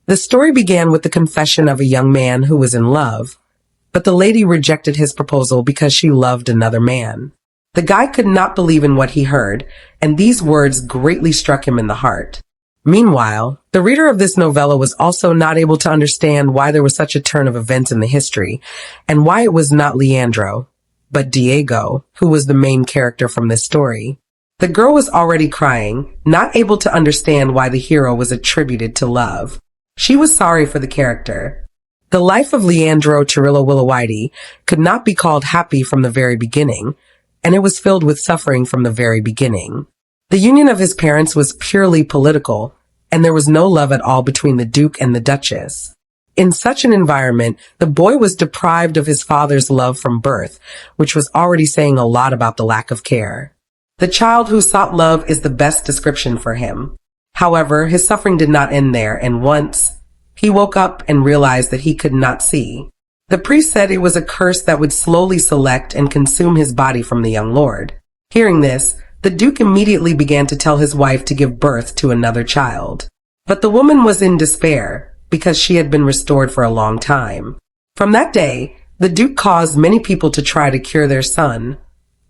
The story began with the confession of a young man who was in love, but the lady rejected his proposal because she loved another man. The guy could not believe in what he heard, and these words greatly struck him in the heart. Meanwhile, the reader of this novella was also not able to understand why there was such a turn of events in the history, and why it was not Leandro, but Diego, who was the main character from this story. The girl was already crying, not able to understand why the hero was attributed to love. She was sorry for the character. The life of Leandro Chirillo Willowhitey could not be called happy from the very beginning, and it was filled with suffering from the very beginning. The union of his parents was purely political, and there was no love at all between the Duke and the Duchess. In such an environment, the boy was deprived of his father's love from birth, which was already saying a lot about the lack of care. The child who sought love is the best description for him. However, his suffering did not end there, and once he woke up and realized that he could not see. The priest said it was a curse that would slowly select and consume his body from the young lord. Hearing this, the Duke immediately began to tell his wife to give birth to another child. But the woman was in despair because she had been restored for a long time. From that day, the Duke caused many people to try to cure their son,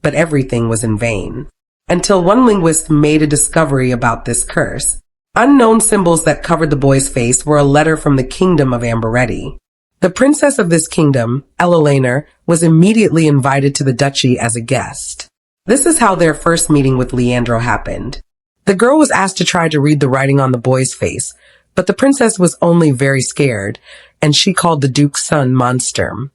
but everything was in vain. Until one linguist made a discovery about this curse. Unknown symbols that covered the boy's face were a letter from the kingdom of Amberetti. The princess of this kingdom, Ella, was immediately invited to the duchy as a guest. This is how their first meeting with Leandro happened. The girl was asked to try to read the writing on the boy's face, but the princess was only very scared, and she called the Duke's son Monster.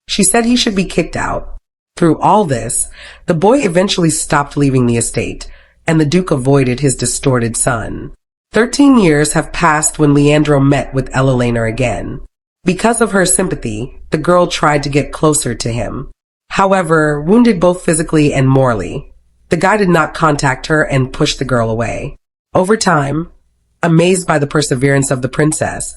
She said he should be kicked out. Through all this, the boy eventually stopped leaving the estate, and the Duke avoided his distorted son. 13 years have passed when Leandro met with Ella again. Because of her sympathy, the girl tried to get closer to him. However, wounded both physically and morally, the guy did not contact her and pushed the girl away. Over time, amazed by the perseverance of the princess,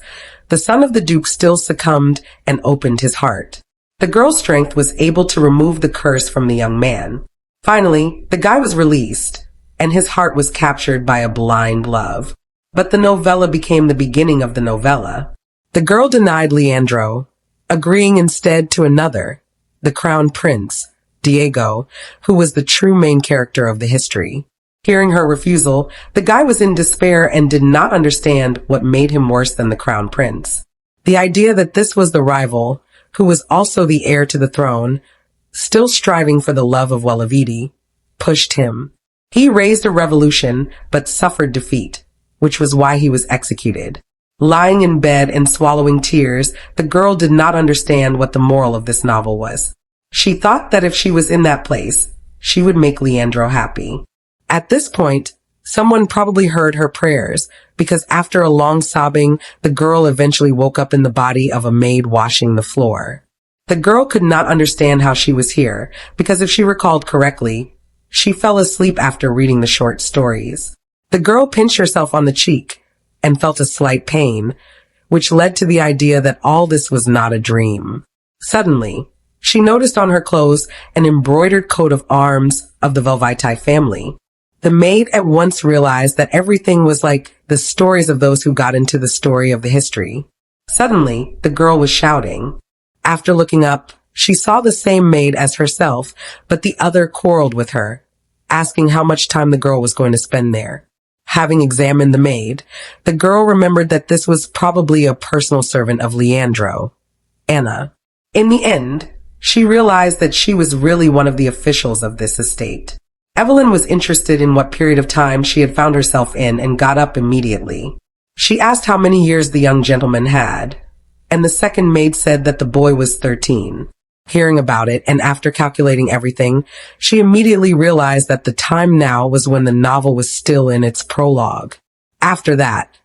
the son of the Duke still succumbed and opened his heart. The girl's strength was able to remove the curse from the young man. Finally, the guy was released, and his heart was captured by a blind love. But the novella became the beginning of the novella. The girl denied Leandro, agreeing instead to another, the crown prince, Diego, who was the true main character of the history. Hearing her refusal, the guy was in despair and did not understand what made him worse than the crown prince. The idea that this was the rival, who was also the heir to the throne, still striving for the love of Wellavidi, pushed him. He raised a revolution, but suffered defeat, which was why he was executed. Lying in bed and swallowing tears, the girl did not understand what the moral of this novel was. She thought that if she was in that place, she would make Leandro happy. At this point, someone probably heard her prayers, because after a long sobbing, the girl eventually woke up in the body of a maid washing the floor. The girl could not understand how she was here, because if she recalled correctly, she fell asleep after reading the short stories. The girl pinched herself on the cheek and felt a slight pain, which led to the idea that all this was not a dream. Suddenly, she noticed on her clothes an embroidered coat of arms of the Velvetii family. The maid at once realized that everything was like the stories of those who got into the story of the history. Suddenly, the girl was shouting. After looking up, she saw the same maid as herself, but the other quarreled with her, asking how much time the girl was going to spend there. Having examined the maid, the girl remembered that this was probably a personal servant of Leandro, Anna. In the end, she realized that she was really one of the officials of this estate. Evelyn was interested in what period of time she had found herself in and got up immediately. She asked how many years the young gentleman had, and the second maid said that the boy was 13. Hearing about it, and after calculating everything, she immediately realized that the time now was when the novel was still in its prologue. After that,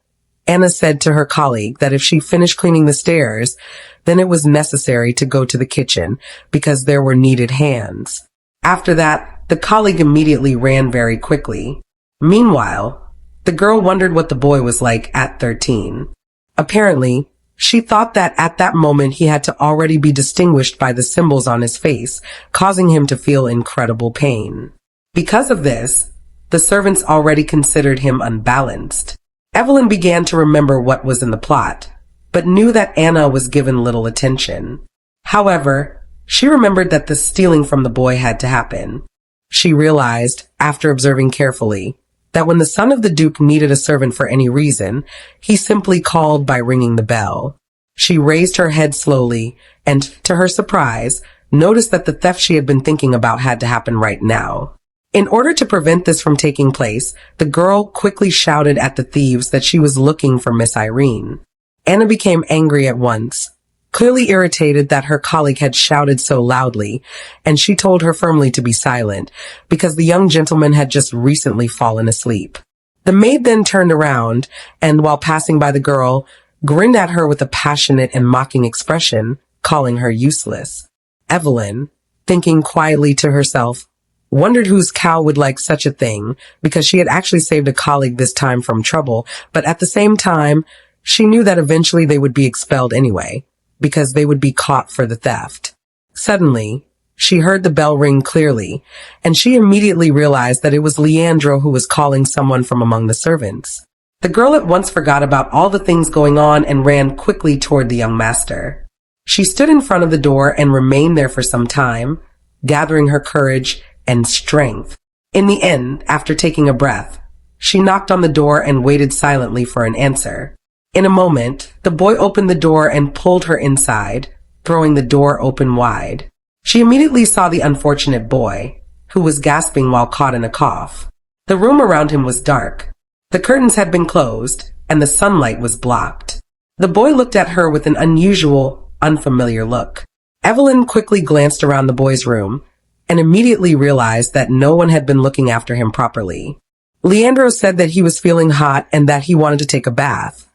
Anna said to her colleague that if she finished cleaning the stairs, then it was necessary to go to the kitchen because there were needed hands. After that, the colleague immediately ran very quickly. Meanwhile, the girl wondered what the boy was like at 13. Apparently, she thought that at that moment he had to already be distinguished by the symbols on his face, causing him to feel incredible pain. Because of this, the servants already considered him unbalanced. Evelyn began to remember what was in the plot, but knew that Anna was given little attention. However, she remembered that the stealing from the boy had to happen. She realized, after observing carefully, that when the son of the Duke needed a servant for any reason, he simply called by ringing the bell. She raised her head slowly and, to her surprise, noticed that the theft she had been thinking about had to happen right now. In order to prevent this from taking place, the girl quickly shouted at the thieves that she was looking for Miss Irene. Anna became angry at once, clearly irritated that her colleague had shouted so loudly, and she told her firmly to be silent, because the young gentleman had just recently fallen asleep. The maid then turned around, and while passing by the girl, grinned at her with a passionate and mocking expression, calling her useless. Evelyn, thinking quietly to herself, wondered whose cow would like such a thing, because she had actually saved a colleague this time from trouble, but at the same time, she knew that eventually they would be expelled anyway, because they would be caught for the theft. Suddenly, she heard the bell ring clearly, and she immediately realized that it was Leandro who was calling someone from among the servants. The girl at once forgot about all the things going on and ran quickly toward the young master. She stood in front of the door and remained there for some time, gathering her courage and strength. In the end, after taking a breath, she knocked on the door and waited silently for an answer. In a moment, the boy opened the door and pulled her inside, throwing the door open wide. She immediately saw the unfortunate boy, who was gasping while caught in a cough. The room around him was dark. The curtains had been closed, and the sunlight was blocked. The boy looked at her with an unusual, unfamiliar look. Evelyn quickly glanced around the boy's room, and immediately realized that no one had been looking after him properly. Leandro said that he was feeling hot and that he wanted to take a bath,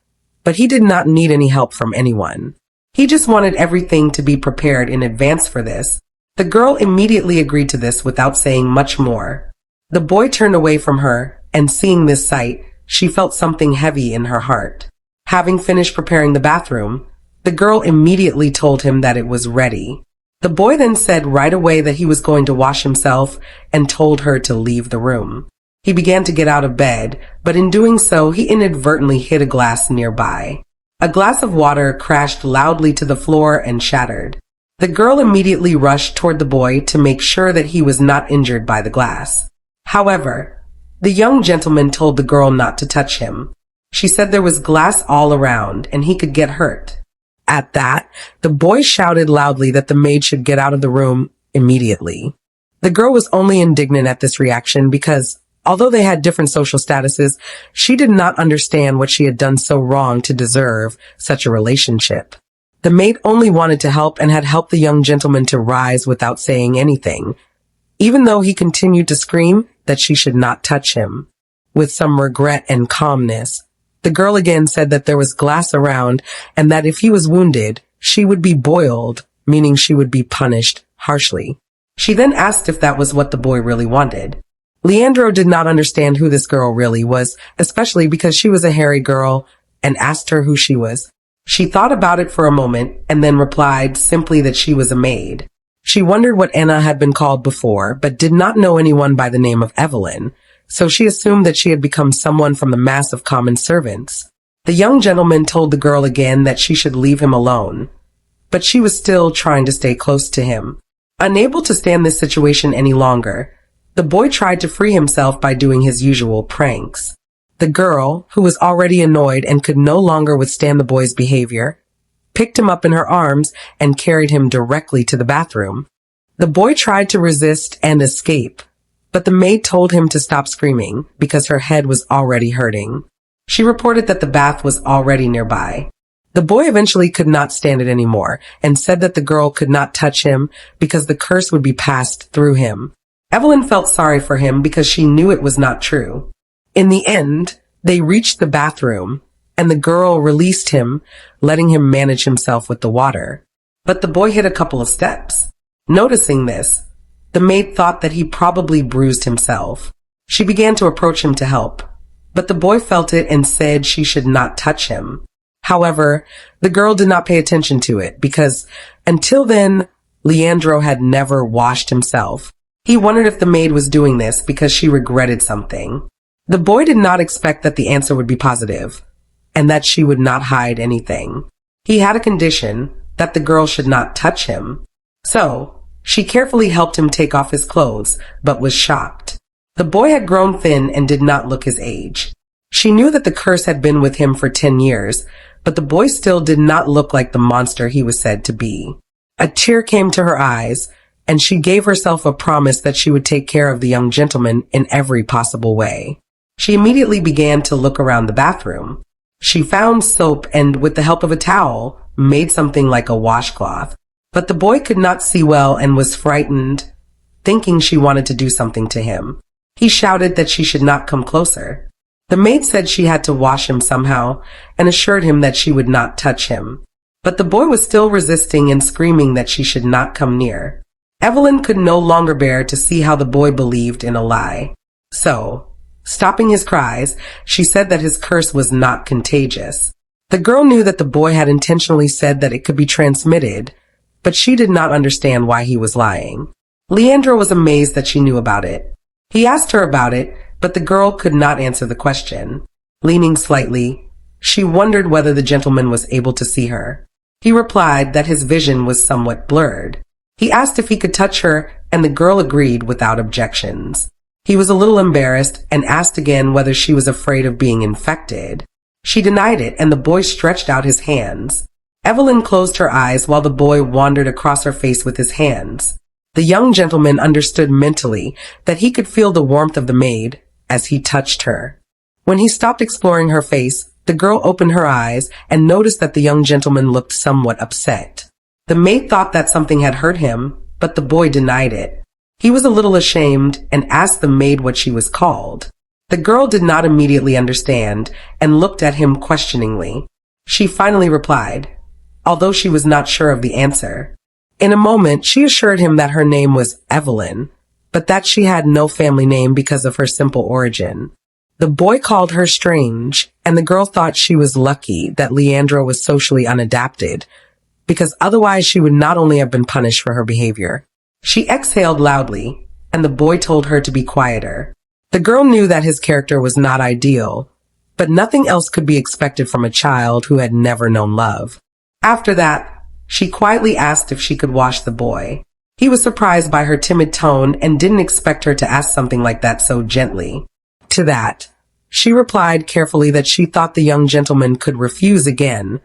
but he did not need any help from anyone. He just wanted everything to be prepared in advance for this. The girl immediately agreed to this without saying much more. The boy turned away from her, and seeing this sight, she felt something heavy in her heart. Having finished preparing the bathroom, the girl immediately told him that it was ready. The boy then said right away that he was going to wash himself and told her to leave the room. He began to get out of bed, but in doing so, he inadvertently hit a glass nearby. A glass of water crashed loudly to the floor and shattered. The girl immediately rushed toward the boy to make sure that he was not injured by the glass. However, the young gentleman told the girl not to touch him. She said there was glass all around and he could get hurt. At that, the boy shouted loudly that the maid should get out of the room immediately. The girl was only indignant at this reaction because, although they had different social statuses, she did not understand what she had done so wrong to deserve such a relationship. The maid only wanted to help and had helped the young gentleman to rise without saying anything, even though he continued to scream that she should not touch him. With some regret and calmness, the girl again said that there was glass around and that if he was wounded, she would be boiled, meaning she would be punished harshly. She then asked if that was what the boy really wanted. Leandro did not understand who this girl really was, especially because she was a hairy girl, and asked her who she was. She thought about it for a moment and then replied simply that she was a maid. She wondered what Anna had been called before, but did not know anyone by the name of Evelyn, so she assumed that she had become someone from the mass of common servants. The young gentleman told the girl again that she should leave him alone, but she was still trying to stay close to him. Unable to stand this situation any longer, the boy tried to free himself by doing his usual pranks. The girl, who was already annoyed and could no longer withstand the boy's behavior, picked him up in her arms and carried him directly to the bathroom. The boy tried to resist and escape, but the maid told him to stop screaming because her head was already hurting. She reported that the bath was already nearby. The boy eventually could not stand it anymore and said that the girl could not touch him because the curse would be passed through him. Evelyn felt sorry for him because she knew it was not true. In the end, they reached the bathroom, and the girl released him, letting him manage himself with the water. But the boy hit a couple of steps. Noticing this, the maid thought that he probably bruised himself. She began to approach him to help, but the boy felt it and said she should not touch him. However, the girl did not pay attention to it because, until then, Leandro had never washed himself. He wondered if the maid was doing this because she regretted something. The boy did not expect that the answer would be positive, and that she would not hide anything. He had a condition that the girl should not touch him. So, she carefully helped him take off his clothes, but was shocked. The boy had grown thin and did not look his age. She knew that the curse had been with him for 10 years, but the boy still did not look like the monster he was said to be. A tear came to her eyes, and she gave herself a promise that she would take care of the young gentleman in every possible way. She immediately began to look around the bathroom. She found soap and, with the help of a towel, made something like a washcloth. But the boy could not see well and was frightened, thinking she wanted to do something to him. He shouted that she should not come closer. The maid said she had to wash him somehow and assured him that she would not touch him. But the boy was still resisting and screaming that she should not come near. Evelyn could no longer bear to see how the boy believed in a lie. So, stopping his cries, she said that his curse was not contagious. The girl knew that the boy had intentionally said that it could be transmitted, but she did not understand why he was lying. Leandro was amazed that she knew about it. He asked her about it, but the girl could not answer the question. Leaning slightly, she wondered whether the gentleman was able to see her. He replied that his vision was somewhat blurred. He asked if he could touch her, and the girl agreed without objections. He was a little embarrassed and asked again whether she was afraid of being infected. She denied it, and the boy stretched out his hands. Evelyn closed her eyes while the boy wandered across her face with his hands. The young gentleman understood mentally that he could feel the warmth of the maid as he touched her. When he stopped exploring her face, the girl opened her eyes and noticed that the young gentleman looked somewhat upset. The maid thought that something had hurt him, but the boy denied it. He was a little ashamed and asked the maid what she was called. The girl did not immediately understand and looked at him questioningly. She finally replied, although she was not sure of the answer. In a moment, she assured him that her name was Evelyn, but that she had no family name because of her simple origin. The boy called her strange, and the girl thought she was lucky that Leandro was socially unadapted, because otherwise she would not only have been punished for her behavior. She exhaled loudly, and the boy told her to be quieter. The girl knew that his character was not ideal, but nothing else could be expected from a child who had never known love. After that, she quietly asked if she could wash the boy. He was surprised by her timid tone and didn't expect her to ask something like that so gently. To that, she replied carefully that she thought the young gentleman could refuse again,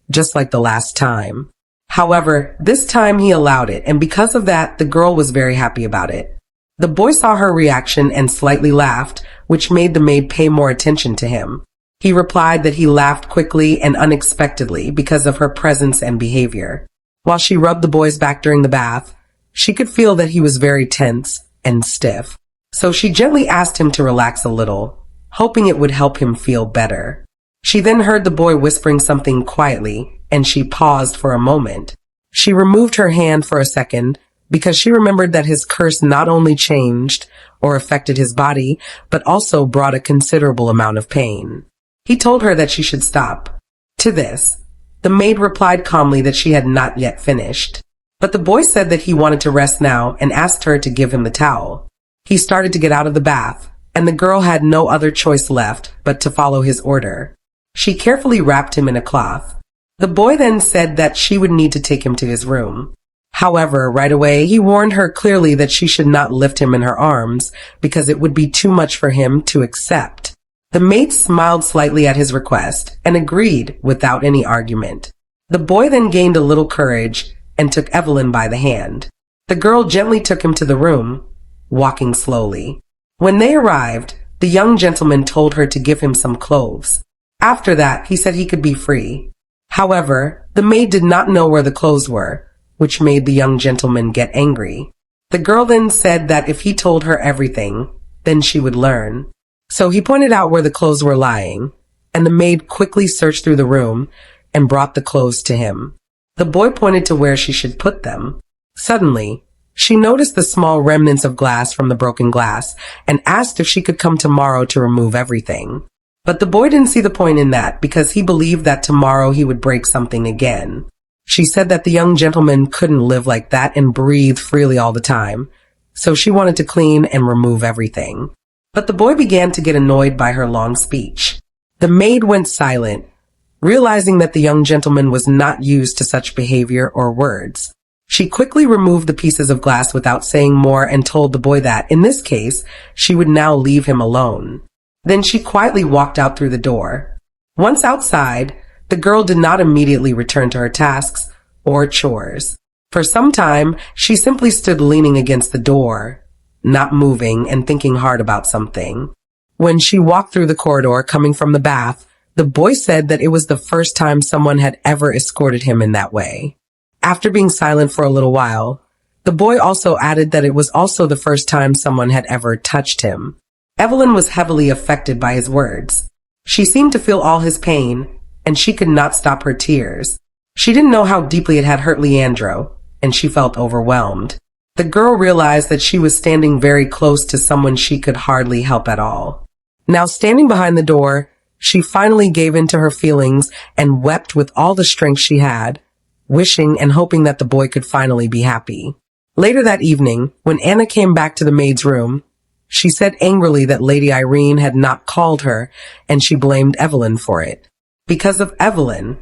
just like the last time. However, this time he allowed it, and because of that, the girl was very happy about it. The boy saw her reaction and slightly laughed, which made the maid pay more attention to him. He replied that he laughed quickly and unexpectedly because of her presence and behavior. While she rubbed the boy's back during the bath, she could feel that he was very tense and stiff. So she gently asked him to relax a little, hoping it would help him feel better. She then heard the boy whispering something quietly, and she paused for a moment. She removed her hand for a second because she remembered that his curse not only changed or affected his body, but also brought a considerable amount of pain. He told her that she should stop. To this, the maid replied calmly that she had not yet finished. But the boy said that he wanted to rest now and asked her to give him the towel. He started to get out of the bath, and the girl had no other choice left but to follow his order. She carefully wrapped him in a cloth. The boy then said that she would need to take him to his room. However, right away, he warned her clearly that she should not lift him in her arms because it would be too much for him to accept. The maid smiled slightly at his request and agreed without any argument. The boy then gained a little courage and took Evelyn by the hand. The girl gently took him to the room, walking slowly. When they arrived, the young gentleman told her to give him some clothes. After that, he said he could be free. However, the maid did not know where the clothes were, which made the young gentleman get angry. The girl then said that if he told her everything, then she would learn. So he pointed out where the clothes were lying, and the maid quickly searched through the room and brought the clothes to him. The boy pointed to where she should put them. Suddenly, she noticed the small remnants of glass from the broken glass and asked if she could come tomorrow to remove everything. But the boy didn't see the point in that because he believed that tomorrow he would break something again. She said that the young gentleman couldn't live like that and breathe freely all the time, so she wanted to clean and remove everything. But the boy began to get annoyed by her long speech. The maid went silent, Realizing that the young gentleman was not used to such behavior or words, she quickly removed the pieces of glass without saying more and told the boy that, in this case, she would now leave him alone. Then she quietly walked out through the door. Once outside, the girl did not immediately return to her tasks or chores. For some time, she simply stood leaning against the door, not moving and thinking hard about something. When she walked through the corridor coming from the bath, the boy said that it was the first time someone had ever escorted him in that way. After being silent for a little while, the boy also added that it was also the first time someone had ever touched him. Evelyn was heavily affected by his words. She seemed to feel all his pain, and she could not stop her tears. She didn't know how deeply it had hurt Leandro, and she felt overwhelmed. The girl realized that she was standing very close to someone she could hardly help at all. Now standing behind the door, she finally gave in to her feelings and wept with all the strength she had, wishing and hoping that the boy could finally be happy. Later that evening, when Anna came back to the maid's room, she said angrily that Lady Irene had not called her, and she blamed Evelyn for it. Because of Evelyn,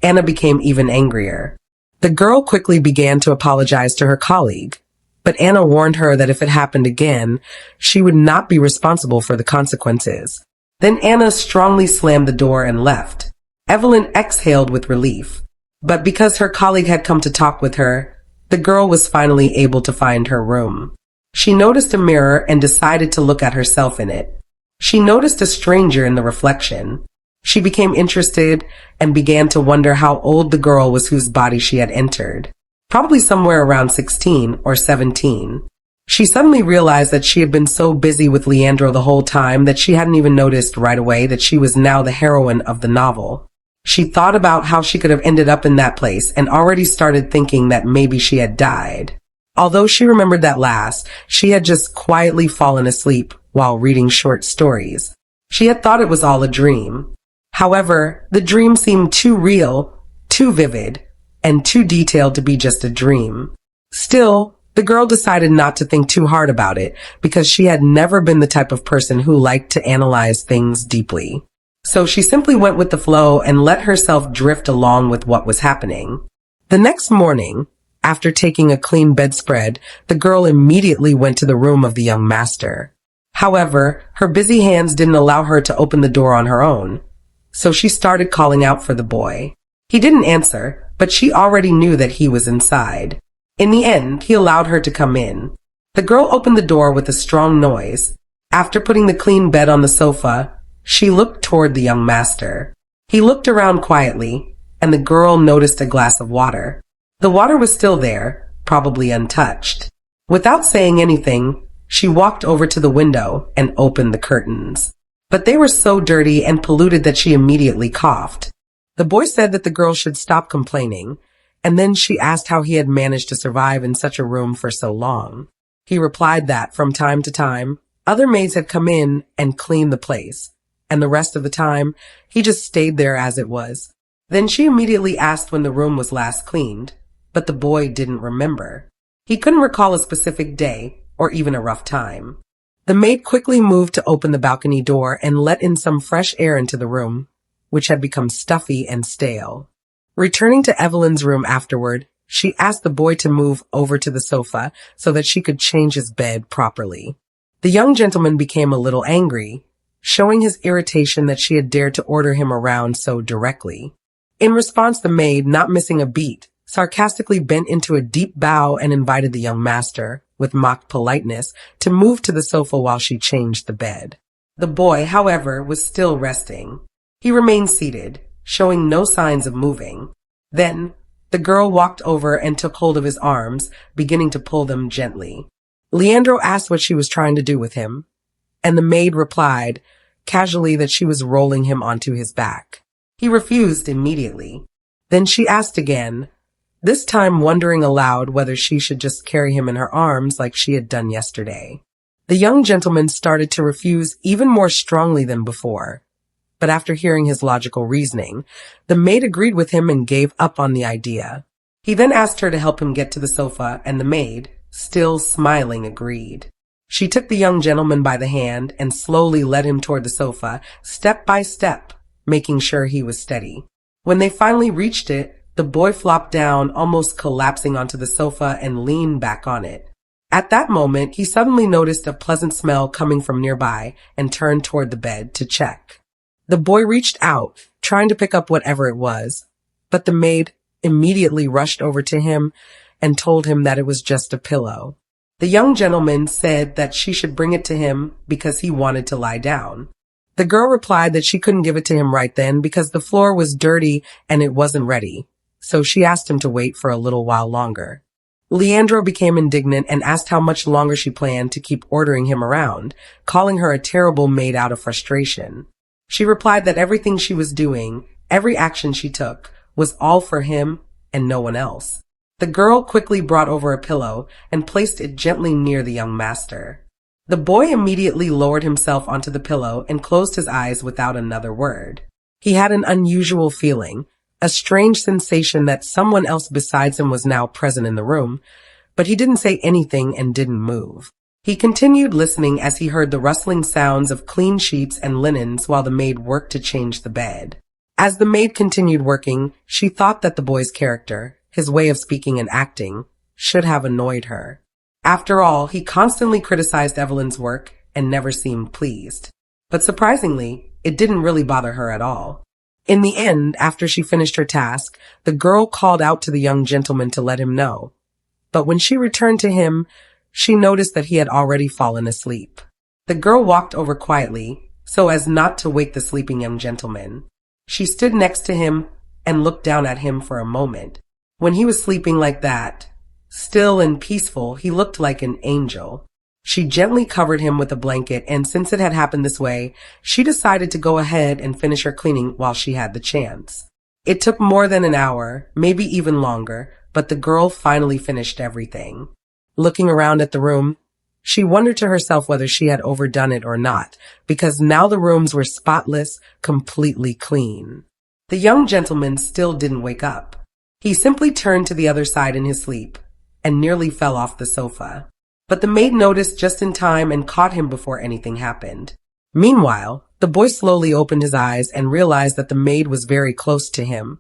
Anna became even angrier. The girl quickly began to apologize to her colleague, but Anna warned her that if it happened again, she would not be responsible for the consequences. Then Anna strongly slammed the door and left. Evelyn exhaled with relief, but because her colleague had come to talk with her, the girl was finally able to find her room. She noticed a mirror and decided to look at herself in it. She noticed a stranger in the reflection. She became interested and began to wonder how old the girl was whose body she had entered. Probably somewhere around 16 or 17. She suddenly realized that she had been so busy with Leandro the whole time that she hadn't even noticed right away that she was now the heroine of the novel. She thought about how she could have ended up in that place and already started thinking that maybe she had died. Although she remembered that last, she had just quietly fallen asleep while reading short stories. She had thought it was all a dream. However, the dream seemed too real, too vivid, and too detailed to be just a dream. Still, the girl decided not to think too hard about it because she had never been the type of person who liked to analyze things deeply. So she simply went with the flow and let herself drift along with what was happening. The next morning, after taking a clean bedspread, the girl immediately went to the room of the young master. However, her busy hands didn't allow her to open the door on her own, so she started calling out for the boy. He didn't answer, but she already knew that he was inside. In the end, he allowed her to come in. The girl opened the door with a strong noise. After putting the clean bed on the sofa, she looked toward the young master. He looked around quietly, and the girl noticed a glass of water. The water was still there, probably untouched. Without saying anything, she walked over to the window and opened the curtains. But they were so dirty and polluted that she immediately coughed. The boy said that the girl should stop complaining, and then she asked how he had managed to survive in such a room for so long. He replied that, from time to time, other maids had come in and cleaned the place, and the rest of the time, he just stayed there as it was. Then she immediately asked when the room was last cleaned, but the boy didn't remember. He couldn't recall a specific day or even a rough time. The maid quickly moved to open the balcony door and let in some fresh air into the room, which had become stuffy and stale. Returning to Evelyn's room afterward, she asked the boy to move over to the sofa so that she could change his bed properly. The young gentleman became a little angry, showing his irritation that she had dared to order him around so directly. In response, the maid, not missing a beat, sarcastically bent into a deep bow and invited the young master, with mock politeness, to move to the sofa while she changed the bed. The boy, however, was still resting. He remained seated, showing no signs of moving. Then, the girl walked over and took hold of his arms, beginning to pull them gently. Leandro asked what she was trying to do with him, and the maid replied, casually, that she was rolling him onto his back. He refused immediately. Then she asked again, this time wondering aloud whether she should just carry him in her arms like she had done yesterday. The young gentleman started to refuse even more strongly than before, but after hearing his logical reasoning, the maid agreed with him and gave up on the idea. He then asked her to help him get to the sofa, and the maid, still smiling, agreed. She took the young gentleman by the hand and slowly led him toward the sofa, step by step, making sure he was steady. When they finally reached it, the boy flopped down, almost collapsing onto the sofa and leaned back on it. At that moment, he suddenly noticed a pleasant smell coming from nearby and turned toward the bed to check. The boy reached out, trying to pick up whatever it was, but the maid immediately rushed over to him and told him that it was just a pillow. The young gentleman said that she should bring it to him because he wanted to lie down. The girl replied that she couldn't give it to him right then because the floor was dirty and it wasn't ready, so she asked him to wait for a little while longer. Leandro became indignant and asked how much longer she planned to keep ordering him around, calling her a terrible maid out of frustration. She replied that everything she was doing, every action she took, was all for him and no one else. The girl quickly brought over a pillow and placed it gently near the young master. The boy immediately lowered himself onto the pillow and closed his eyes without another word. He had an unusual feeling, a strange sensation that someone else besides him was now present in the room, but he didn't say anything and didn't move. He continued listening as he heard the rustling sounds of clean sheets and linens while the maid worked to change the bed. As the maid continued working, she thought that the boy's character, his way of speaking and acting, should have annoyed her. After all, he constantly criticized Evelyn's work and never seemed pleased. But surprisingly, it didn't really bother her at all. In the end, after she finished her task, the girl called out to the young gentleman to let him know. But when she returned to him, she noticed that he had already fallen asleep. The girl walked over quietly, so as not to wake the sleeping young gentleman. She stood next to him and looked down at him for a moment. When he was sleeping like that, still and peaceful, he looked like an angel. She gently covered him with a blanket, and since it had happened this way, she decided to go ahead and finish her cleaning while she had the chance. It took more than an hour, maybe even longer, but the girl finally finished everything. Looking around at the room, she wondered to herself whether she had overdone it or not, because now the rooms were spotless, completely clean. The young gentleman still didn't wake up. He simply turned to the other side in his sleep and nearly fell off the sofa. But the maid noticed just in time and caught him before anything happened. Meanwhile, the boy slowly opened his eyes and realized that the maid was very close to him,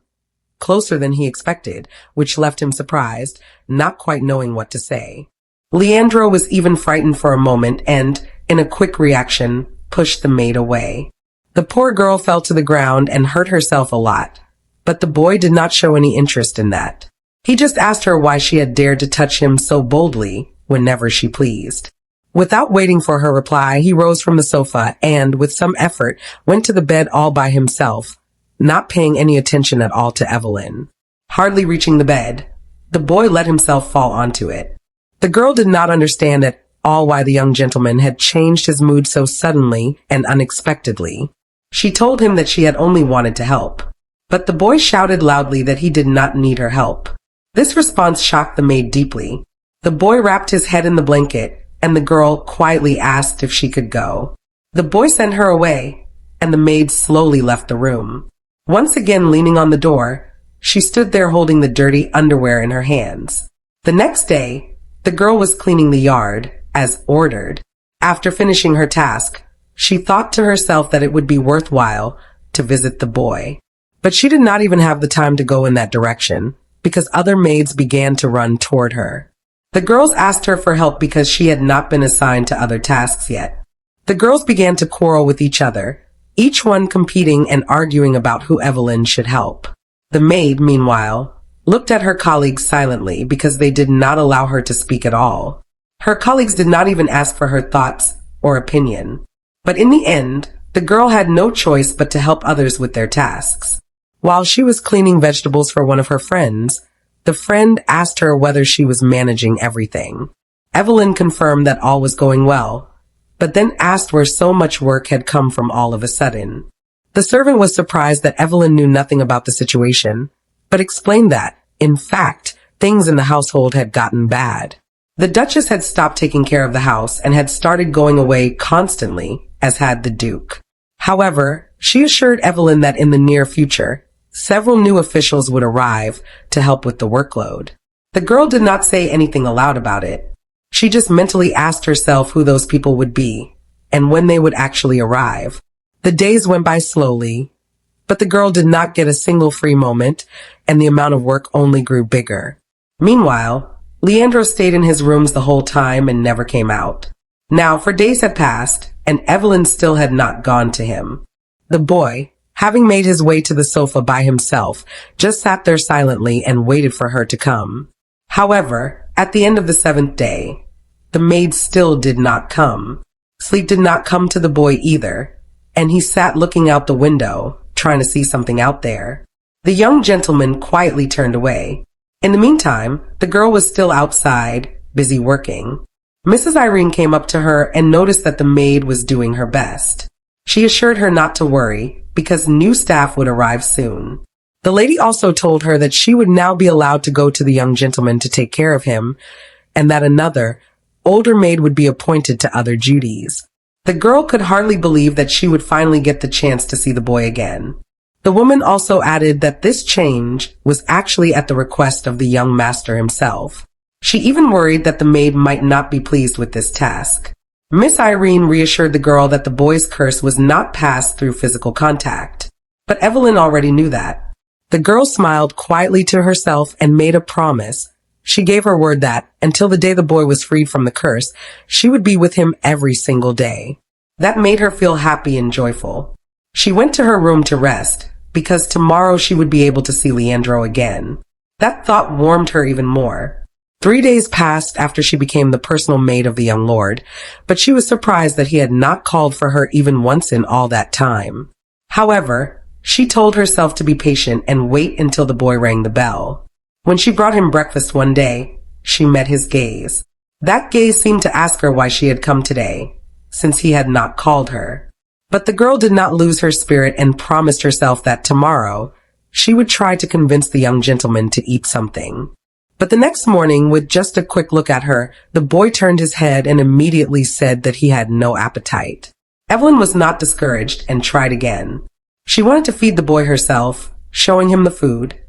closer than he expected, which left him surprised, not quite knowing what to say. Leandro was even frightened for a moment and, in a quick reaction, pushed the maid away. The poor girl fell to the ground and hurt herself a lot, but the boy did not show any interest in that. He just asked her why she had dared to touch him so boldly whenever she pleased. Without waiting for her reply, he rose from the sofa and, with some effort, went to the bed all by himself, not paying any attention at all to Evelyn. Hardly reaching the bed, the boy let himself fall onto it. The girl did not understand at all why the young gentleman had changed his mood so suddenly and unexpectedly. She told him that she had only wanted to help, but the boy shouted loudly that he did not need her help. This response shocked the maid deeply. The boy wrapped his head in the blanket, and the girl quietly asked if she could go. The boy sent her away, and the maid slowly left the room. Once again leaning on the door, she stood there holding the dirty underwear in her hands. The next day, the girl was cleaning the yard, as ordered. After finishing her task, she thought to herself that it would be worthwhile to visit the boy. But she did not even have the time to go in that direction, because other maids began to run toward her. The girls asked her for help because she had not been assigned to other tasks yet. The girls began to quarrel with each other, each one competing and arguing about who Evelyn should help. The maid, meanwhile, looked at her colleagues silently because they did not allow her to speak at all. Her colleagues did not even ask for her thoughts or opinion. But in the end, the girl had no choice but to help others with their tasks. While she was cleaning vegetables for one of her friends, the friend asked her whether she was managing everything. Evelyn confirmed that all was going well, but then asked where so much work had come from all of a sudden. The servant was surprised that Evelyn knew nothing about the situation, but explained that, in fact, things in the household had gotten bad. The Duchess had stopped taking care of the house and had started going away constantly, as had the Duke. However, she assured Evelyn that in the near future, several new officials would arrive to help with the workload. The girl did not say anything aloud about it. She just mentally asked herself who those people would be and when they would actually arrive. The days went by slowly, But the girl did not get a single free moment, and the amount of work only grew bigger. Meanwhile, Leandro stayed in his rooms the whole time and never came out. Now, for days had passed, and Evelyn still had not gone to him. The boy, having made his way to the sofa by himself, just sat there silently and waited for her to come. However, at the end of the 7th day, the maid still did not come. Sleep did not come to the boy either, and he sat looking out the window, trying to see something out there. The young gentleman quietly turned away. In the meantime, the girl was still outside, busy working. Mrs. Irene came up to her and noticed that the maid was doing her best. She assured her not to worry, because new staff would arrive soon. The lady also told her that she would now be allowed to go to the young gentleman to take care of him, and that another, older maid would be appointed to other duties. The girl could hardly believe that she would finally get the chance to see the boy again. The woman also added that this change was actually at the request of the young master himself. She even worried that the maid might not be pleased with this task. Miss Irene reassured the girl that the boy's curse was not passed through physical contact. But Evelyn already knew that. The girl smiled quietly to herself and made a promise. She gave her word that, until the day the boy was freed from the curse, she would be with him every single day. That made her feel happy and joyful. She went to her room to rest, because tomorrow she would be able to see Leandro again. That thought warmed her even more. 3 days passed after she became the personal maid of the young lord, but she was surprised that he had not called for her even once in all that time. However, she told herself to be patient and wait until the boy rang the bell. When she brought him breakfast one day, she met his gaze. That gaze seemed to ask her why she had come today, since he had not called her. But the girl did not lose her spirit and promised herself that tomorrow she would try to convince the young gentleman to eat something. But the next morning, with just a quick look at her, the boy turned his head and immediately said that he had no appetite. Evelyn was not discouraged and tried again. She wanted to feed the boy herself, showing him the food,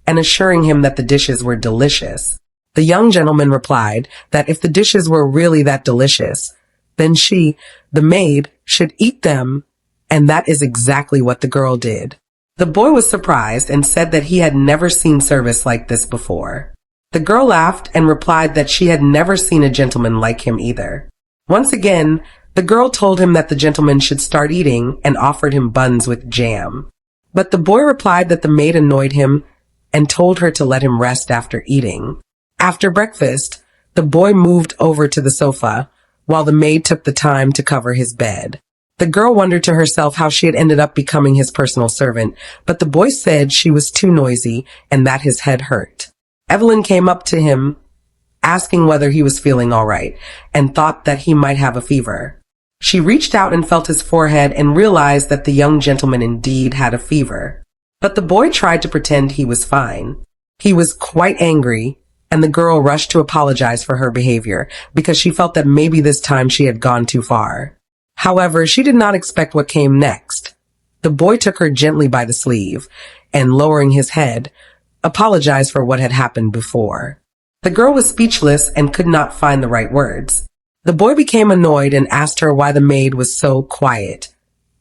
and assuring him that the dishes were delicious. The young gentleman replied that if the dishes were really that delicious, then she, the maid, should eat them, and that is exactly what the girl did. The boy was surprised and said that he had never seen service like this before. The girl laughed and replied that she had never seen a gentleman like him either. Once again, the girl told him that the gentleman should start eating and offered him buns with jam. But the boy replied that the maid annoyed him and told her to let him rest after eating. After breakfast, the boy moved over to the sofa, while the maid took the time to cover his bed. The girl wondered to herself how she had ended up becoming his personal servant, but the boy said she was too noisy and that his head hurt. Evelyn came up to him, asking whether he was feeling all right, and thought that he might have a fever. She reached out and felt his forehead and realized that the young gentleman indeed had a fever. But the boy tried to pretend he was fine. He was quite angry, and the girl rushed to apologize for her behavior because she felt that maybe this time she had gone too far. However, she did not expect what came next. The boy took her gently by the sleeve and, lowering his head, apologized for what had happened before. The girl was speechless and could not find the right words. The boy became annoyed and asked her why the maid was so quiet,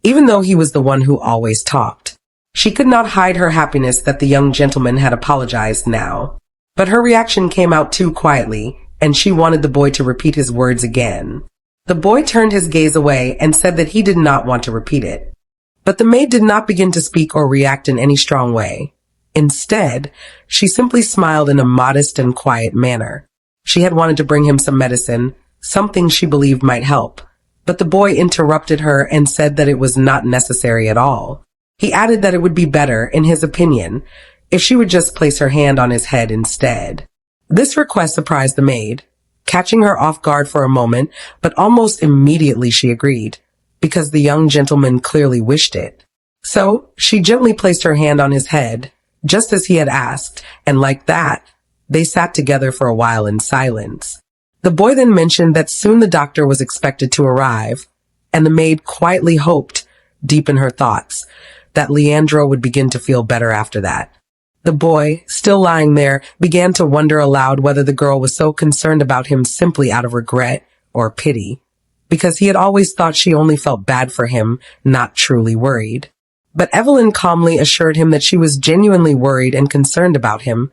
even though he was the one who always talked. She could not hide her happiness that the young gentleman had apologized now. But her reaction came out too quietly, and she wanted the boy to repeat his words again. The boy turned his gaze away and said that he did not want to repeat it. But the maid did not begin to speak or react in any strong way. Instead, she simply smiled in a modest and quiet manner. She had wanted to bring him some medicine, something she believed might help, but the boy interrupted her and said that it was not necessary at all. He added that it would be better, in his opinion, if she would just place her hand on his head instead. This request surprised the maid, catching her off guard for a moment, but almost immediately she agreed, because the young gentleman clearly wished it. So, she gently placed her hand on his head, just as he had asked, and like that, they sat together for a while in silence. The boy then mentioned that soon the doctor was expected to arrive, and the maid quietly hoped, deep in her thoughts, that Leandro would begin to feel better after that. The boy, still lying there, began to wonder aloud whether the girl was so concerned about him simply out of regret or pity, because he had always thought she only felt bad for him, not truly worried. But Evelyn calmly assured him that she was genuinely worried and concerned about him,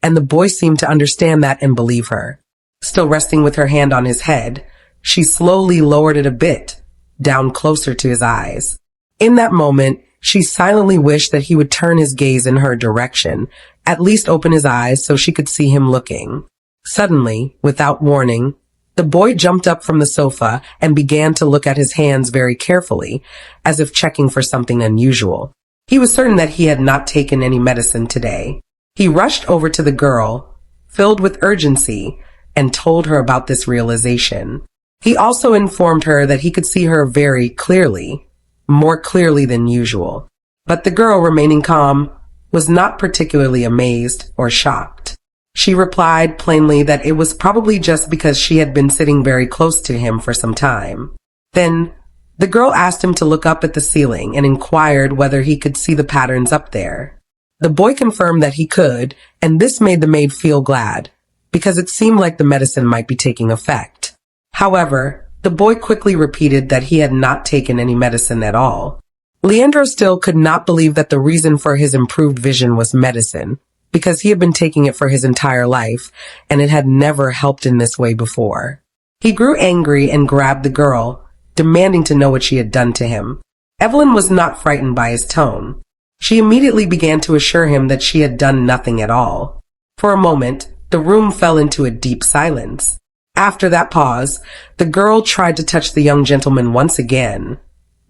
and the boy seemed to understand that and believe her. Still resting with her hand on his head, she slowly lowered it a bit, down closer to his eyes. In that moment, she silently wished that he would turn his gaze in her direction, at least open his eyes so she could see him looking. Suddenly, without warning, the boy jumped up from the sofa and began to look at his hands very carefully, as if checking for something unusual. He was certain that he had not taken any medicine today. He rushed over to the girl, filled with urgency, and told her about this realization. He also informed her that he could see her very clearly, more clearly than usual. But the girl, remaining calm, was not particularly amazed or shocked. She replied plainly that it was probably just because she had been sitting very close to him for some time. Then, the girl asked him to look up at the ceiling and inquired whether he could see the patterns up there. The boy confirmed that he could, and this made the maid feel glad, because it seemed like the medicine might be taking effect. However, the boy quickly repeated that he had not taken any medicine at all. Leandro still could not believe that the reason for his improved vision was medicine, because he had been taking it for his entire life, and it had never helped in this way before. He grew angry and grabbed the girl, demanding to know what she had done to him. Evelyn was not frightened by his tone. She immediately began to assure him that she had done nothing at all. For a moment, the room fell into a deep silence. After that pause, the girl tried to touch the young gentleman once again,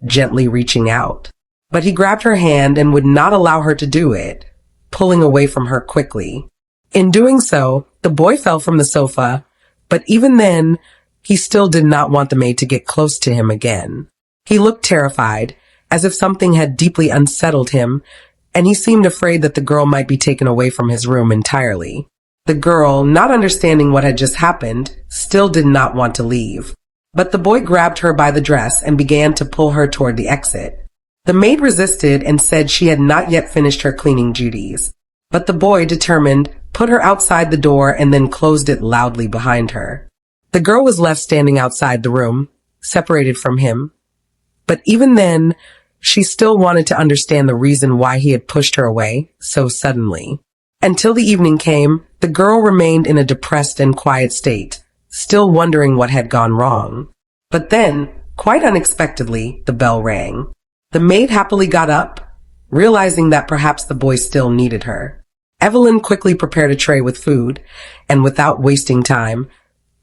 gently reaching out. But he grabbed her hand and would not allow her to do it, pulling away from her quickly. In doing so, the boy fell from the sofa, but even then, he still did not want the maid to get close to him again. He looked terrified, as if something had deeply unsettled him, and he seemed afraid that the girl might be taken away from his room entirely. The girl, not understanding what had just happened, still did not want to leave. But the boy grabbed her by the dress and began to pull her toward the exit. The maid resisted and said she had not yet finished her cleaning duties. But the boy, determined, put her outside the door and then closed it loudly behind her. The girl was left standing outside the room, separated from him. But even then, she still wanted to understand the reason why he had pushed her away so suddenly. Until the evening came, the girl remained in a depressed and quiet state, still wondering what had gone wrong. But then, quite unexpectedly, the bell rang. The maid happily got up, realizing that perhaps the boy still needed her. Evelyn quickly prepared a tray with food, and without wasting time,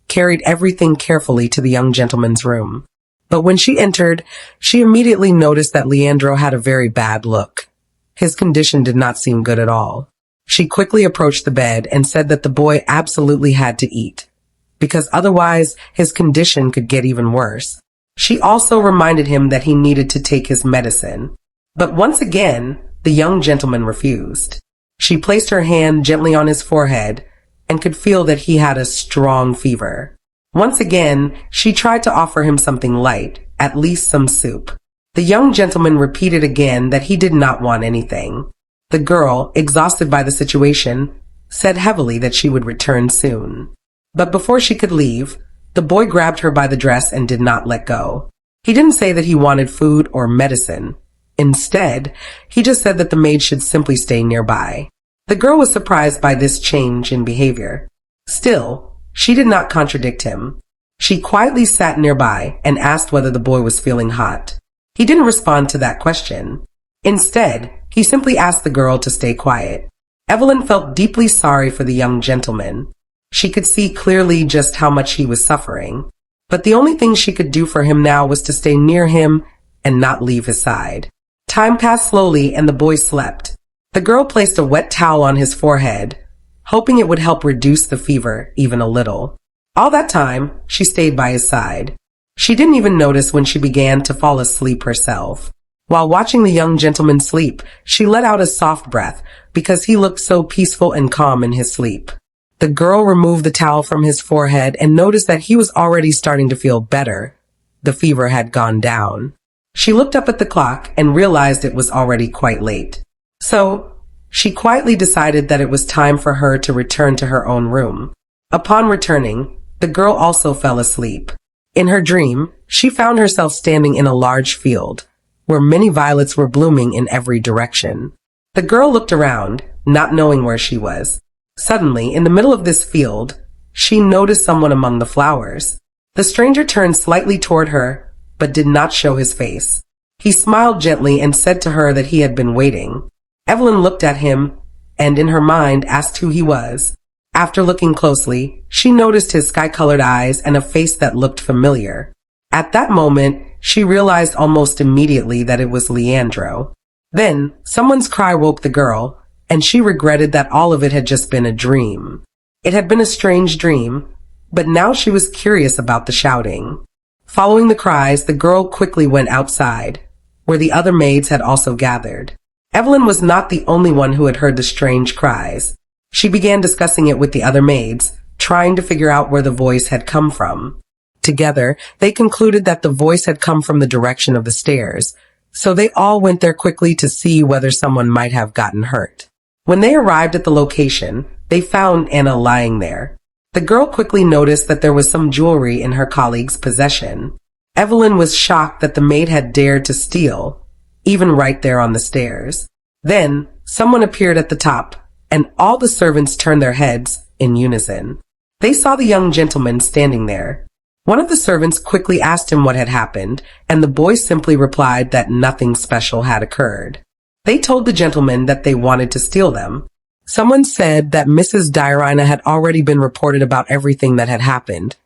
carried everything carefully to the young gentleman's room. But when she entered, she immediately noticed that Leandro had a very bad look. His condition did not seem good at all. She quickly approached the bed and said that the boy absolutely had to eat, because otherwise his condition could get even worse. She also reminded him that he needed to take his medicine. But once again, the young gentleman refused. She placed her hand gently on his forehead and could feel that he had a strong fever. Once again, she tried to offer him something light, at least some soup. The young gentleman repeated again that he did not want anything. The girl, exhausted by the situation, said heavily that she would return soon. But before she could leave, the boy grabbed her by the dress and did not let go. He didn't say that he wanted food or medicine. Instead, he just said that the maid should simply stay nearby. The girl was surprised by this change in behavior. Still, she did not contradict him. She quietly sat nearby and asked whether the boy was feeling hot. He didn't respond to that question. Instead, he simply asked the girl to stay quiet. Evelyn felt deeply sorry for the young gentleman. She could see clearly just how much he was suffering. But the only thing she could do for him now was to stay near him and not leave his side. Time passed slowly and the boy slept. The girl placed a wet towel on his forehead, hoping it would help reduce the fever even a little. All that time, she stayed by his side. She didn't even notice when she began to fall asleep herself. While watching the young gentleman sleep, she let out a soft breath because he looked so peaceful and calm in his sleep. The girl removed the towel from his forehead and noticed that he was already starting to feel better. The fever had gone down. She looked up at the clock and realized it was already quite late. So, she quietly decided that it was time for her to return to her own room. Upon returning, the girl also fell asleep. In her dream, she found herself standing in a large field, where many violets were blooming in every direction. The girl looked around, not knowing where she was. Suddenly, in the middle of this field, she noticed someone among the flowers. The stranger turned slightly toward her, but did not show his face. He smiled gently and said to her that he had been waiting. Evelyn looked at him and in her mind asked who he was. After looking closely, she noticed his sky-colored eyes and a face that looked familiar. At that moment, she realized almost immediately that it was Leandro. Then, someone's cry woke the girl, and she regretted that all of it had just been a dream. It had been a strange dream, but now she was curious about the shouting. Following the cries, the girl quickly went outside, where the other maids had also gathered. Evelyn was not the only one who had heard the strange cries. She began discussing it with the other maids, trying to figure out where the voice had come from. Together, they concluded that the voice had come from the direction of the stairs, so they all went there quickly to see whether someone might have gotten hurt. When they arrived at the location, they found Anna lying there. The girl quickly noticed that there was some jewelry in her colleague's possession. Evelyn was shocked that the maid had dared to steal, even right there on the stairs. Then, someone appeared at the top, and all the servants turned their heads in unison. They saw the young gentleman standing there. One of the servants quickly asked him what had happened, and the boy simply replied that nothing special had occurred. They told the gentleman that they wanted to steal them. Someone said that Mrs. Diarina had already been reported about everything that had happened,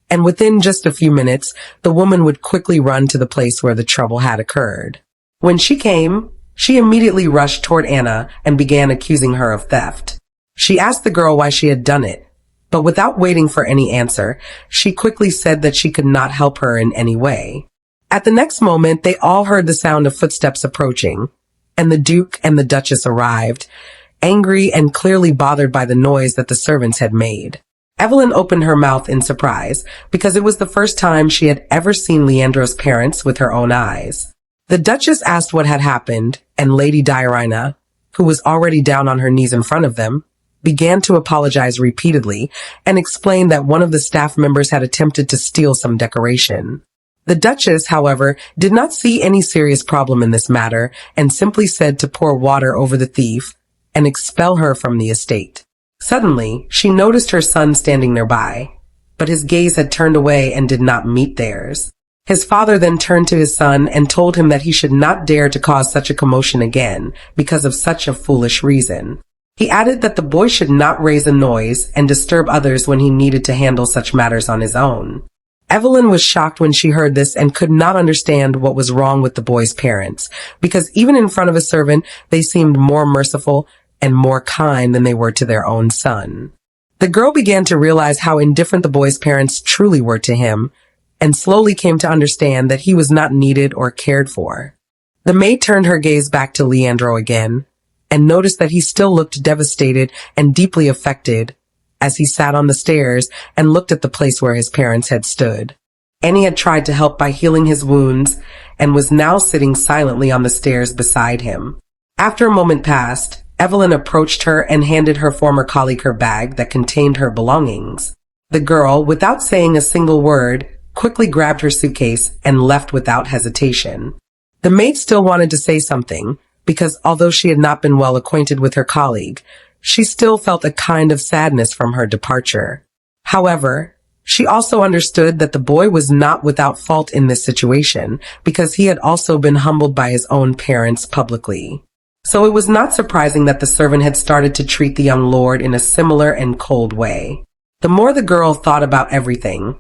and within just a few minutes, the woman would quickly run to the place where the trouble had occurred. When she came, she immediately rushed toward Anna and began accusing her of theft. She asked the girl why she had done it, but without waiting for any answer, she quickly said that she could not help her in any way. At the next moment, they all heard the sound of footsteps approaching, and the Duke and the Duchess arrived, angry and clearly bothered by the noise that the servants had made. Evelyn opened her mouth in surprise, because it was the first time she had ever seen Leandro's parents with her own eyes. The Duchess asked what had happened, and Lady Diarina, who was already down on her knees in front of them, began to apologize repeatedly and explained that one of the staff members had attempted to steal some decoration. The Duchess, however, did not see any serious problem in this matter and simply said to pour water over the thief and expel her from the estate. Suddenly, she noticed her son standing nearby, but his gaze had turned away and did not meet theirs. His father then turned to his son and told him that he should not dare to cause such a commotion again because of such a foolish reason. He added that the boy should not raise a noise and disturb others when he needed to handle such matters on his own. Evelyn was shocked when she heard this and could not understand what was wrong with the boy's parents, because even in front of a servant, they seemed more merciful and more kind than they were to their own son. The girl began to realize how indifferent the boy's parents truly were to him, and slowly came to understand that he was not needed or cared for. The maid turned her gaze back to Leandro again, and noticed that he still looked devastated and deeply affected as he sat on the stairs and looked at the place where his parents had stood. Annie had tried to help by healing his wounds and was now sitting silently on the stairs beside him. After a moment passed, Evelyn approached her and handed her former colleague her bag that contained her belongings. The girl, without saying a single word, quickly grabbed her suitcase and left without hesitation. The maid still wanted to say something, because although she had not been well acquainted with her colleague, she still felt a kind of sadness from her departure. However, she also understood that the boy was not without fault in this situation, because he had also been humbled by his own parents publicly. So it was not surprising that the servant had started to treat the young lord in a similar and cold way. The more the girl thought about everything,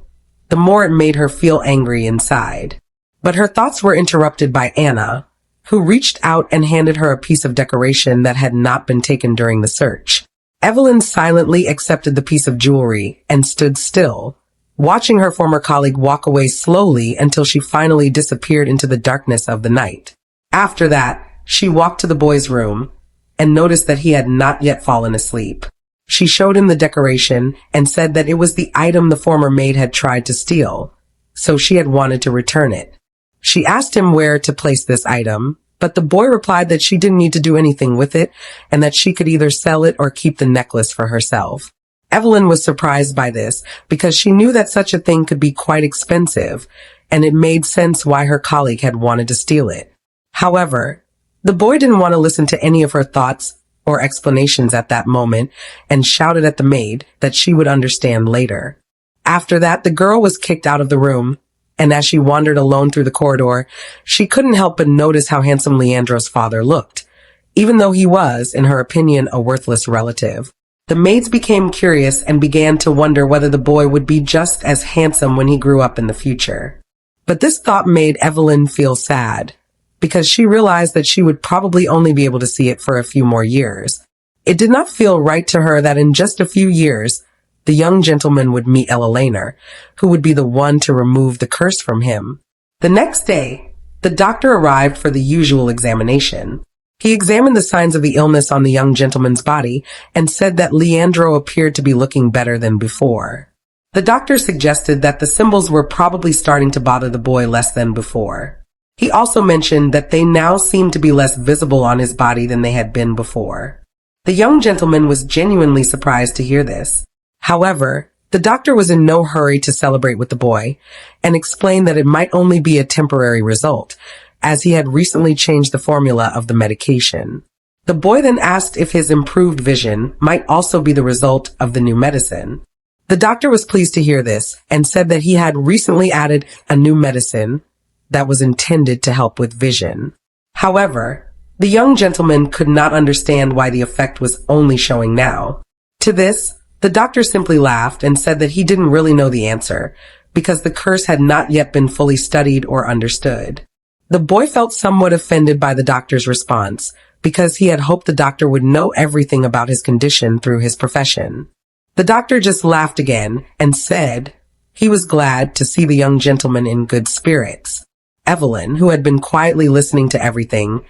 the more it made her feel angry inside. But her thoughts were interrupted by Anna, who reached out and handed her a piece of decoration that had not been taken during the search. Evelyn silently accepted the piece of jewelry and stood still, watching her former colleague walk away slowly until she finally disappeared into the darkness of the night. After that, she walked to the boy's room and noticed that he had not yet fallen asleep. She showed him the decoration and said that it was the item the former maid had tried to steal, so she had wanted to return it. She asked him where to place this item, but the boy replied that she didn't need to do anything with it and that she could either sell it or keep the necklace for herself. Evelyn was surprised by this because she knew that such a thing could be quite expensive, and it made sense why her colleague had wanted to steal it. However, the boy didn't want to listen to any of her thoughts or explanations at that moment and shouted at the maid that she would understand later. After that, the girl was kicked out of the room, and as she wandered alone through the corridor, she couldn't help but notice how handsome Leandro's father looked, even though he was, in her opinion, a worthless relative. The maids became curious and began to wonder whether the boy would be just as handsome when he grew up in the future. But this thought made Evelyn feel sad, because she realized that she would probably only be able to see it for a few more years. It did not feel right to her that in just a few years, the young gentleman would meet Elena, who would be the one to remove the curse from him. The next day, the doctor arrived for the usual examination. He examined the signs of the illness on the young gentleman's body and said that Leandro appeared to be looking better than before. The doctor suggested that the symbols were probably starting to bother the boy less than before. He also mentioned that they now seemed to be less visible on his body than they had been before. The young gentleman was genuinely surprised to hear this. However, the doctor was in no hurry to celebrate with the boy and explained that it might only be a temporary result, as he had recently changed the formula of the medication. The boy then asked if his improved vision might also be the result of the new medicine. The doctor was pleased to hear this and said that he had recently added a new medicine that was intended to help with vision. However, the young gentleman could not understand why the effect was only showing now. To this, the doctor simply laughed and said that he didn't really know the answer, because the curse had not yet been fully studied or understood. The boy felt somewhat offended by the doctor's response, because he had hoped the doctor would know everything about his condition through his profession. The doctor just laughed again and said he was glad to see the young gentleman in good spirits. Evelyn, who had been quietly listening to everything,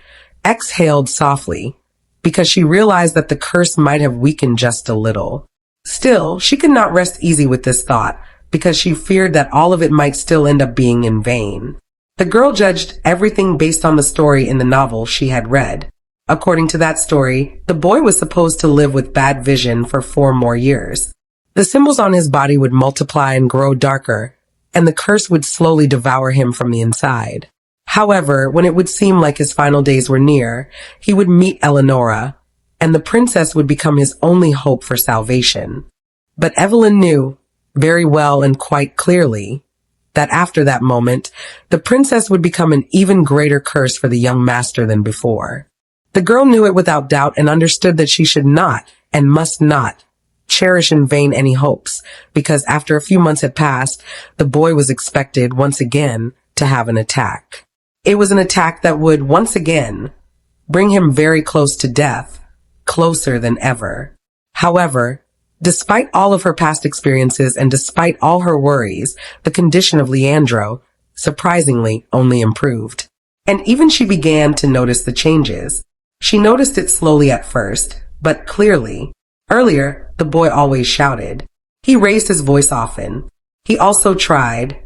exhaled softly, because she realized that the curse might have weakened just a little. Still, she could not rest easy with this thought, because she feared that all of it might still end up being in vain. The girl judged everything based on the story in the novel she had read. According to that story, the boy was supposed to live with bad vision for 4 more years. The symbols on his body would multiply and grow darker, and the curse would slowly devour him from the inside. However, when it would seem like his final days were near, he would meet Eleonora, and the princess would become his only hope for salvation. But Evelyn knew, very well and quite clearly, that after that moment, the princess would become an even greater curse for the young master than before. The girl knew it without doubt and understood that she should not, and must not, cherish in vain any hopes, because after a few months had passed, the boy was expected once again to have an attack. It was an attack that would once again bring him very close to death, closer than ever. However, despite all of her past experiences and despite all her worries, the condition of Leandro, surprisingly, only improved. And even she began to notice the changes. She noticed it slowly at first, but clearly. Earlier, the boy always shouted. He raised his voice often. He also tried,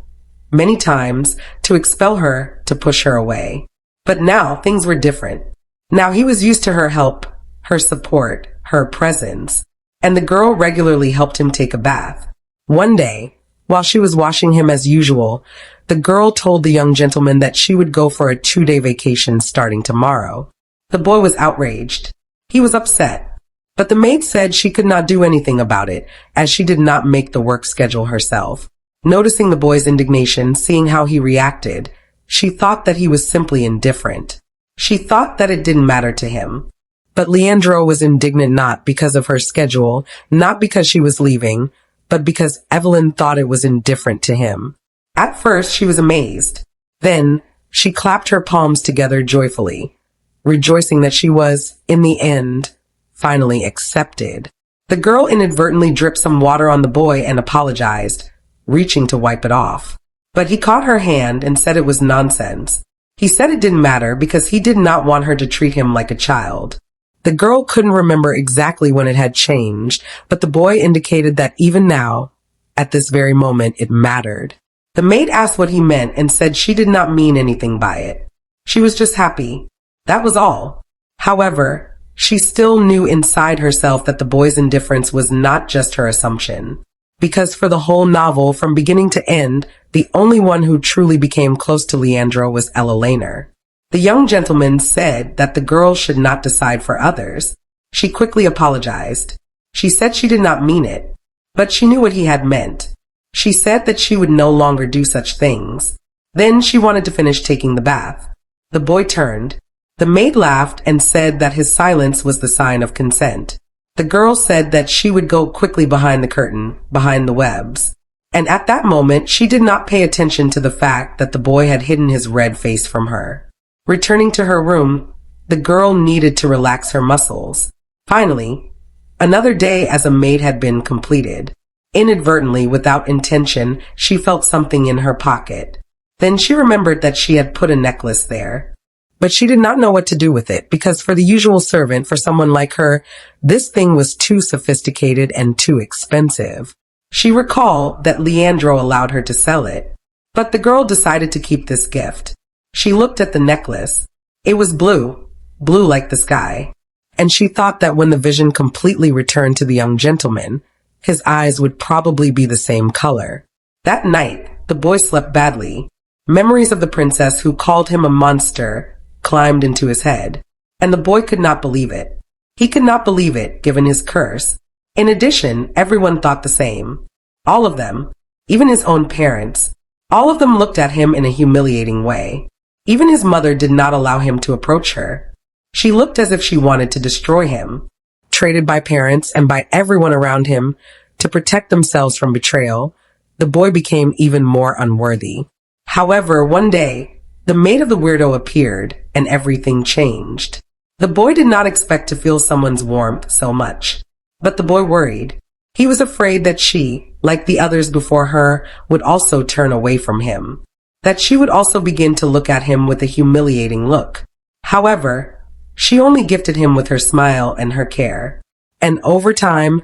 many times, to expel her, to push her away. But now things were different. Now he was used to her help, her support, her presence, and the girl regularly helped him take a bath. One day, while she was washing him as usual, the girl told the young gentleman that she would go for a 2-day vacation starting tomorrow. The boy was outraged. He was upset. But the maid said she could not do anything about it, as she did not make the work schedule herself. Noticing the boy's indignation, seeing how he reacted, she thought that he was simply indifferent. She thought that it didn't matter to him. But Leandro was indignant not because of her schedule, not because she was leaving, but because Evelyn thought it was indifferent to him. At first, she was amazed. Then, she clapped her palms together joyfully, rejoicing that she was, in the end, finally accepted. The girl inadvertently dripped some water on the boy and apologized, reaching to wipe it off. But he caught her hand and said it was nonsense. He said it didn't matter because he did not want her to treat him like a child. The girl couldn't remember exactly when it had changed, but the boy indicated that even now, at this very moment, it mattered. The maid asked what he meant and said she did not mean anything by it. She was just happy. That was all. However, she still knew inside herself that the boy's indifference was not just her assumption. Because for the whole novel, from beginning to end, the only one who truly became close to Leandro was Elena. The young gentleman said that the girl should not decide for others. She quickly apologized. She said she did not mean it, but she knew what he had meant. She said that she would no longer do such things. Then she wanted to finish taking the bath. The boy turned. The maid laughed and said that his silence was the sign of consent. The girl said that she would go quickly behind the curtain, behind the webs. And at that moment, she did not pay attention to the fact that the boy had hidden his red face from her. Returning to her room, the girl needed to relax her muscles. Finally, another day as a maid had been completed. Inadvertently, without intention, she felt something in her pocket. Then she remembered that she had put a necklace there. But she did not know what to do with it, because for the usual servant, for someone like her, this thing was too sophisticated and too expensive. She recalled that Leandro allowed her to sell it. But the girl decided to keep this gift. She looked at the necklace. It was blue like the sky. And she thought that when the vision completely returned to the young gentleman, his eyes would probably be the same color. That night, the boy slept badly. Memories of the princess who called him a monster climbed into his head, and the boy could not believe it. He could not believe it, given his curse. In addition, everyone thought the same. All of them, even his own parents, all of them looked at him in a humiliating way. Even his mother did not allow him to approach her. She looked as if she wanted to destroy him. Traded by parents and by everyone around him to protect themselves from betrayal, the boy became even more unworthy. However, one day, the maid of the weirdo appeared and everything changed. The boy did not expect to feel someone's warmth so much, but the boy worried. He was afraid that she, like the others before her, would also turn away from him, that she would also begin to look at him with a humiliating look. However, she only gifted him with her smile and her care. And over time,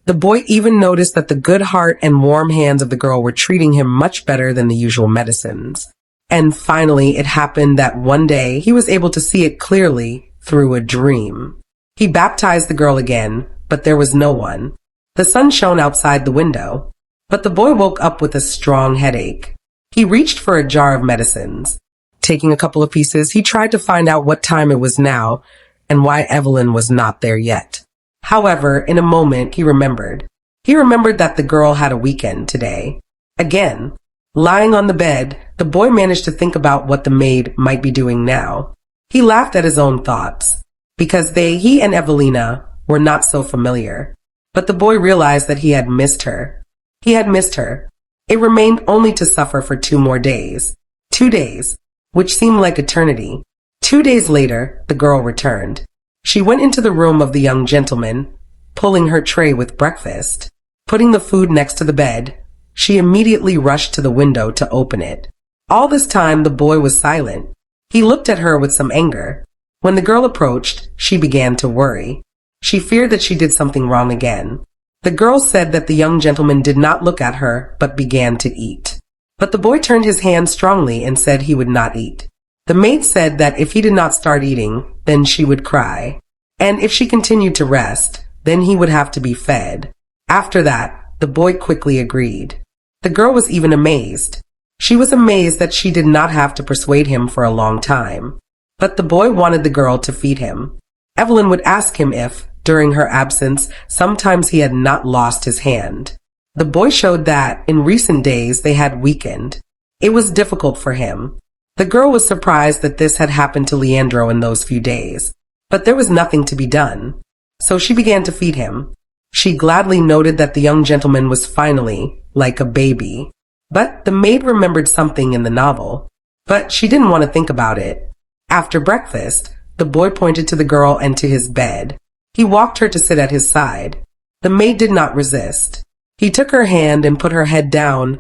the boy even noticed that the good heart and warm hands of the girl were treating him much better than the usual medicines. And finally, it happened that one day he was able to see it clearly through a dream. He baptized the girl again, but there was no one. The sun shone outside the window, but the boy woke up with a strong headache. He reached for a jar of medicines. Taking a couple of pieces, he tried to find out what time it was now and why Evelyn was not there yet. However, in a moment, he remembered. He remembered that the girl had a weekend today. Again, lying on the bed, the boy managed to think about what the maid might be doing now. He laughed at his own thoughts, because he and Evelina were not so familiar. But the boy realized that he had missed her. He had missed her. It remained only to suffer for 2 more days. 2 days, which seemed like eternity. 2 days later, the girl returned. She went into the room of the young gentleman, pulling her tray with breakfast. Putting the food next to the bed, she immediately rushed to the window to open it. All this time, the boy was silent. He looked at her with some anger. When the girl approached, she began to worry. She feared that she did something wrong again. The girl said that the young gentleman did not look at her, but began to eat. But the boy turned his hand strongly and said he would not eat. The maid said that if he did not start eating, then she would cry. And if she continued to rest, then he would have to be fed. After that, the boy quickly agreed. The girl was even amazed. She was amazed that she did not have to persuade him for a long time. But the boy wanted the girl to feed him. Evelyn would ask him if, during her absence, sometimes he had not lost his hand. The boy showed that, in recent days, they had weakened. It was difficult for him. The girl was surprised that this had happened to Leandro in those few days. But there was nothing to be done. So she began to feed him. She gladly noted that the young gentleman was finally like a baby. But the maid remembered something in the novel. But she didn't want to think about it. After breakfast, the boy pointed to the girl and to his bed. He walked her to sit at his side. The maid did not resist. He took her hand and put her head down,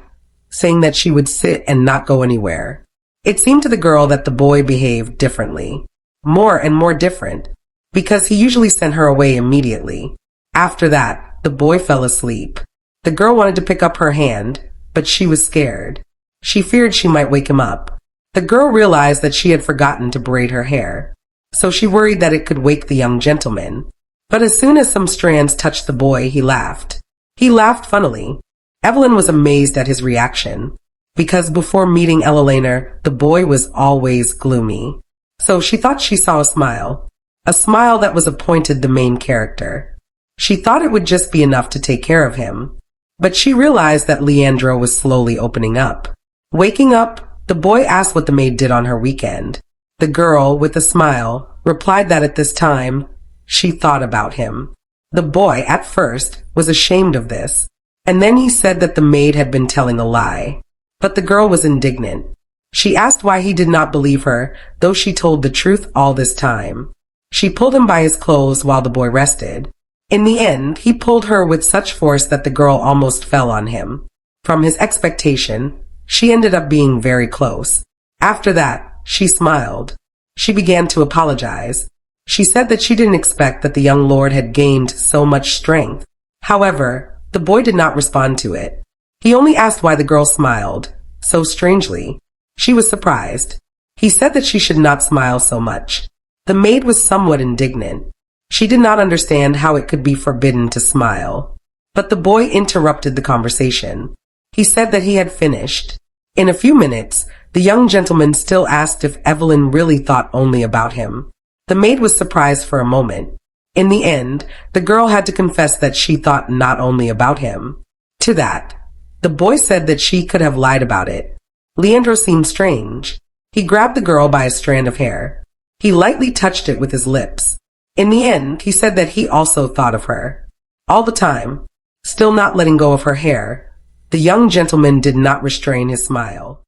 saying that she would sit and not go anywhere. It seemed to the girl that the boy behaved differently. More and more different, because he usually sent her away immediately. After that, the boy fell asleep. The girl wanted to pick up her hand, but she was scared. She feared she might wake him up. The girl realized that she had forgotten to braid her hair, so she worried that it could wake the young gentleman. But as soon as some strands touched the boy, he laughed. He laughed funnily. Evelyn was amazed at his reaction, because before meeting Elelainer, the boy was always gloomy. So she thought she saw a smile that was appointed the main character. She thought it would just be enough to take care of him. But she realized that Leandro was slowly opening up. Waking up, the boy asked what the maid did on her weekend. The girl, with a smile, replied that at this time, she thought about him. The boy, at first, was ashamed of this, and then he said that the maid had been telling a lie. But the girl was indignant. She asked why he did not believe her, though she told the truth all this time. She pulled him by his clothes while the boy rested. In the end, he pulled her with such force that the girl almost fell on him. From his expectation, she ended up being very close. After that, she smiled. She began to apologize. She said that she didn't expect that the young lord had gained so much strength. However, the boy did not respond to it. He only asked why the girl smiled, so strangely. She was surprised. He said that she should not smile so much. The maid was somewhat indignant. She did not understand how it could be forbidden to smile. But the boy interrupted the conversation. He said that he had finished. In a few minutes, the young gentleman still asked if Evelyn really thought only about him. The maid was surprised for a moment. In the end, the girl had to confess that she thought not only about him. To that, the boy said that she could have lied about it. Leandro seemed strange. He grabbed the girl by a strand of hair. He lightly touched it with his lips. In the end, he said that he also thought of her. All the time, still not letting go of her hair, the young gentleman did not restrain his smile.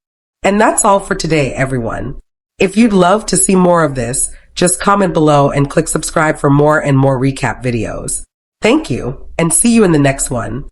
And that's all for today, everyone. If you'd love to see more of this, just comment below and click subscribe for more and more recap videos. Thank you, and see you in the next one.